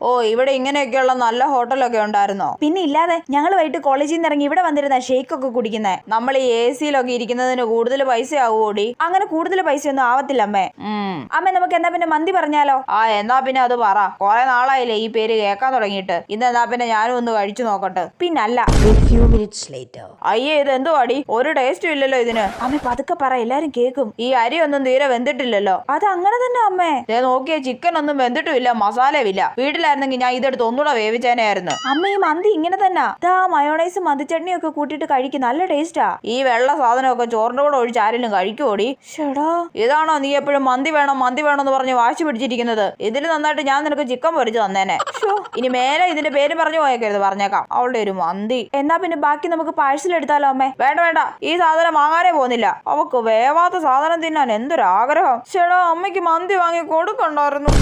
ഓ, ഇവിടെ ഇങ്ങനെയൊക്കെയുള്ള നല്ല ഹോട്ടലൊക്കെ ഉണ്ടായിരുന്നോ? പിന്നെ ഇല്ലാതെ, ഞങ്ങൾ വൈകിട്ട് കോളേജിൽ നിന്ന് ഇറങ്ങി ഇവിടെ വന്നിരുന്ന ഷേക്ക് ഒക്കെ കുടിക്കുന്നേ. നമ്മൾ ഈ AC-യിലൊക്കെ ഇരിക്കുന്നതിന് കൂടുതൽ പൈസ ആവുമോടി? അങ്ങനെ കൂടുതൽ പൈസയൊന്നും ആവത്തില്ല അമ്മേ. അമ്മ നമുക്ക് എന്നാ പിന്നെ മന്തി പറഞ്ഞാലോ? എന്നാ പിന്നെ അത് പറ. കുറെ നാളായില്ലേ ഈ പേര് കേൾക്കാൻ തുടങ്ങിയിട്ട്. ഇന്നെന്നാ പിന്നെ ഞാനും ഒന്ന് കഴിച്ചു നോക്കട്ടെ. പിന്നല്ല. അയ്യേ, ഇത് എന്തുവാടി? ഒരു ടേസ്റ്റും ഇല്ലല്ലോ ഇതിന്. അമ്മ പതുക്കെ പറ, എല്ലാരും കേക്കും. ഈ അരിയൊന്നും തീരെ വെന്തിട്ടില്ലല്ലോ. അത് അങ്ങനെ തന്നെ അമ്മേ. നോക്കിയേ, ചിക്കൻ ഒന്നും വെന്തിട്ടുമില്ല, മസാലയുമില്ല. വീട്ടിലായിരുന്നെങ്കിൽ ഞാൻ ഇതെടുത്ത് ഒന്നുകൂടെ വേവിച്ചേനായിരുന്നു. അമ്മ ഈ മന്തി ഇങ്ങനെ തന്നെ. മയോണൈസ് മന്തിച്ചട്നിയും ഒക്കെ കൂട്ടിയിട്ട് കഴിക്കും, നല്ല ടേസ്റ്റാ. ഈ വെള്ള സാധനമൊക്കെ ചോറിന്റെ കൂടെ ഒഴിച്ച് ആരെങ്കിലും കഴിക്കുവോടി? ഷടാ, ഇതാണോ നീ എപ്പോഴും മന്തി വേണം എന്ന് പറഞ്ഞ് വാശി പിടിച്ചിരിക്കുന്നത്? ഇതിൽ നന്നായിട്ട് ഞാൻ നിനക്ക് ചിക്കൻ പൊരിച്ച് തന്നേനെ. ഇനി മേലെ ഇതിന്റെ പേര് പറഞ്ഞു പോയേക്കരുത്, പറഞ്ഞേക്കാം. അവളുടെ ഒരു മന്തി. എന്നാ പിന്നെ ബാക്കി നമുക്ക് പാഴ്സൽ എടുത്താലോ അമ്മേ? വേണ്ട, ഈ സാധനം വാങ്ങാനേ പോകുന്നില്ല. അവക്ക് വേവാത്ത സാധനം തിന്നാൻ എന്തൊരാഗ്രഹം. ചേടാ, അമ്മയ്ക്ക് മന്തി വാങ്ങി കൊടുക്കണ്ടായിരുന്നു.